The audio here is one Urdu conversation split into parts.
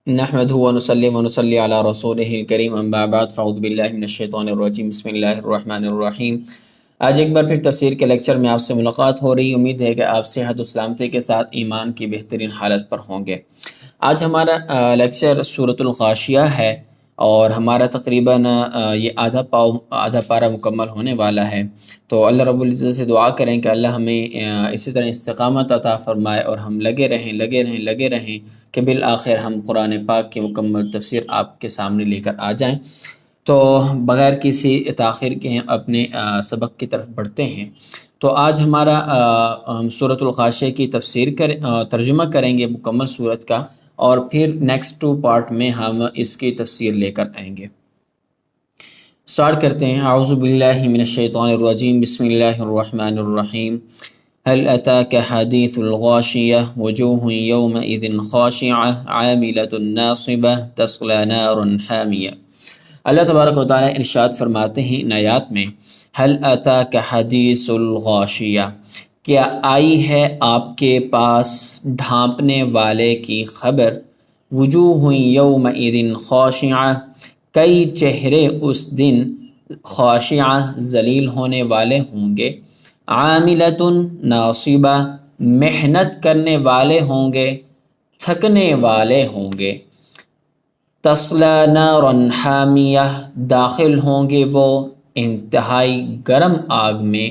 نحمدہ ونصلی ونصلی علی رسولہ الکریم اما بعد فاعوذ باللہ من الشیطان الرجیم بسم اللہ الرحمن الرحیم۔ آج ایک بار پھر تفسیر کے لیکچر میں آپ سے ملاقات ہو رہی، امید ہے کہ آپ صحت و سلامتی کے ساتھ ایمان کی بہترین حالت پر ہوں گے۔ آج ہمارا لیکچر سورۃ الغاشیہ ہے اور ہمارا تقریباً یہ آدھا پارہ مکمل ہونے والا ہے۔ تو اللہ رب العزت سے دعا کریں کہ اللہ ہمیں اسی طرح استقامت عطا فرمائے اور ہم لگے رہیں کہ بالآخر ہم قرآن پاک کی مکمل تفسیر آپ کے سامنے لے کر آ جائیں۔ تو بغیر کسی تاخیر کے ہم اپنے سبق کی طرف بڑھتے ہیں۔ تو آج ہمارا ہم سورۃ الغاشیہ کی ترجمہ کریں گے مکمل سورت کا، اور پھر نیکسٹ 2 پارٹ میں ہم اس کی تفسیر لے کر آئیں گے۔ سٹارٹ کرتے ہیں۔ اعوذ باللہ من الشیطان الرجیم بسم اللہ الرحمن الرحیم۔ هل أتاك حديث الغاشية وجوه يومئذ خاشعة عاملة ناصبة تصلى نارا حامية۔ اللہ تبارک و تعالیٰ ارشاد فرماتے ہیں ان آیات میں، هل أتاك حدیث الغاشیہ، کیا آئی ہے آپ کے پاس ڈھانپنے والے کی خبر؟ وجوہ یومئذ خاشعہ، کئی چہرے اس دن خاشعہ ذلیل ہونے والے ہوں گے، عاملۃ ناصبہ، محنت کرنے والے ہوں گے، تھکنے والے ہوں گے، تصلی نارا حامیہ، داخل ہوں گے وہ انتہائی گرم آگ میں،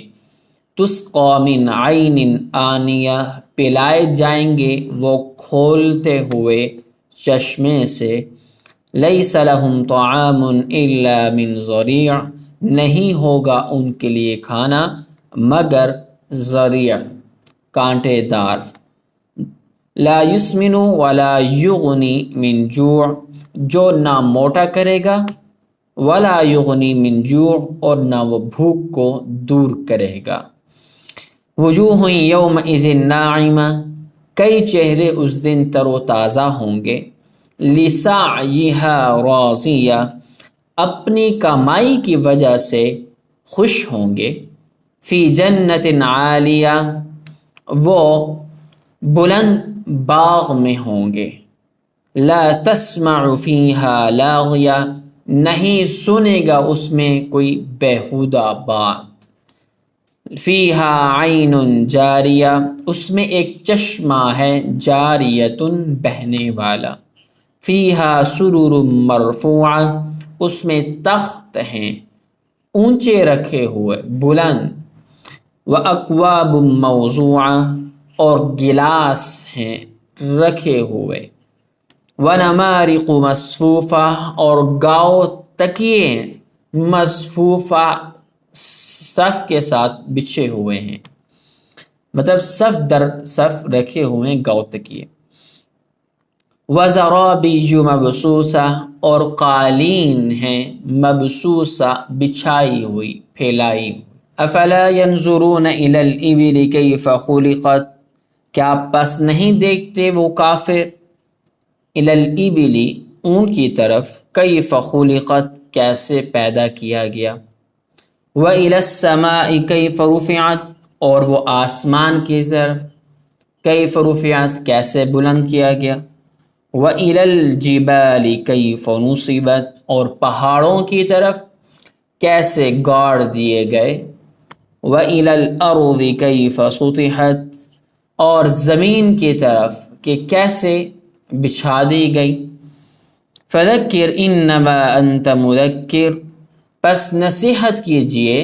تسقی من عین آنیہ، پلائے جائیں گے وہ کھولتے ہوئے چشمے سے، لیس لہم طعام الا من ضریع، نہیں ہوگا ان کے لیے کھانا مگر ضریع، کانٹے دار، لا یسمن ولا یغنی من جوع، جو نہ موٹا کرے گا، ولا یغنی من جوع، اور نہ وہ بھوک کو دور کرے گا۔ وجوہ یومئذ ناعمہ، کئی چہرے اس دن تر و تازہ ہوں گے، لسعیہا راضیہ، اپنی کمائی کی وجہ سے خوش ہوں گے، فی جنت عالیہ، وہ بلند باغ میں ہوں گے، لا تسمع فیہا لاغیہ، نہیں سنے گا اس میں کوئی بیہودہ بات، فیہا عین جاریہ، اس میں ایک چشمہ ہے، جاریۃ، بہنے والا، فیہا سرر مرفوعہ، اس میں تخت ہیں اونچے رکھے ہوئے بلند، وَأَكْوَابٌ مَّوْضُوعَةٌ، اور گلاس ہیں رکھے ہوئے، وَنَمَارِقُ مَصْفُوفَةٌ، اور گاؤ تکیے ہیں، مصفوفہ صف کے ساتھ بچھے ہوئے ہیں، مطلب صف در صف رکھے ہوئے ہیں گاؤ تکیے، وَزَرَابِيُّ مَبْثُوثَةٌ، اور قالین ہیں مبثوثہ، بچھائی ہوئی، پھیلائی ہوئی، افلا ينظرون الى الابل كيف خلقت، کیا پس نہیں دیکھتے وہ کافر، الى الابل، اونٹ کی طرف، کیف خلقت، کیسے پیدا کیا گیا، وَإِلَى السَّمَاءِ كَيْفَ رُفِعَتْ، اور وہ آسمان کی طرف، کیف رفعت، کیسے بلند کیا گیا، وَإِلَى الْجِبَالِ كَيْفَ نُصِبَتْ، اور پہاڑوں کی طرف کیسے گاڑ دیے گئے، وَإِلَى الْأَرْضِ كَيْفَ سُطِحَتْ، اور زمین کی طرف کہ کیسے بچھا دی گئی، فَذَكِّرْ إِنَّمَا أَنْتَ مُذَكِّرٌ، پس نصیحت کیجئے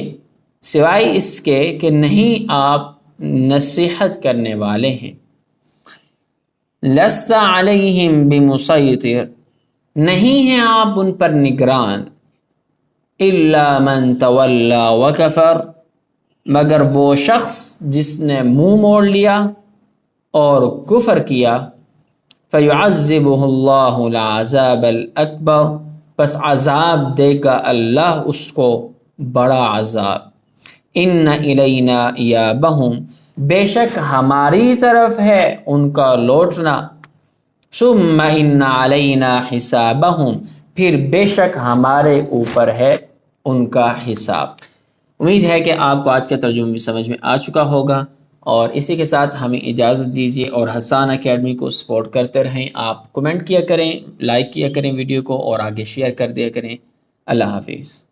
سوائے اس کے کہ نہیں آپ نصیحت کرنے والے ہیں، لَسْتَ عَلَيْهِمْ بِمُصَيْطِرٍ، نہیں ہیں آپ ان پر نگران، إِلَّا مَنْ تَوَلَّى وَكَفَرَ، مگر وہ شخص جس نے منہ موڑ لیا اور کفر کیا، فَيُعَذِّبُهُ اللَّهُ الْعَذَابَ الْأَكْبَرَ، پس عذاب دے گا اللہ اس کو بڑا عذاب، إِنَّ إِلَيْنَا إِيَابَهُمْ، بے شک ہماری طرف ہے ان کا لوٹنا، ثُمَّ إِنَّ عَلَيْنَا حِسَابَهُمْ، پھر بے شک ہمارے اوپر ہے ان کا حساب۔ امید ہے کہ آپ کو آج کا ترجمہ بھی سمجھ میں آ چکا ہوگا۔ اور اسی کے ساتھ ہمیں اجازت دیجیے اور حسان اکیڈمی کو سپورٹ کرتے رہیں. آپ کمنٹ کیا کریں، لائک کیا کریں ویڈیو کو اور آگے شیئر کر دیا کریں. اللہ حافظ.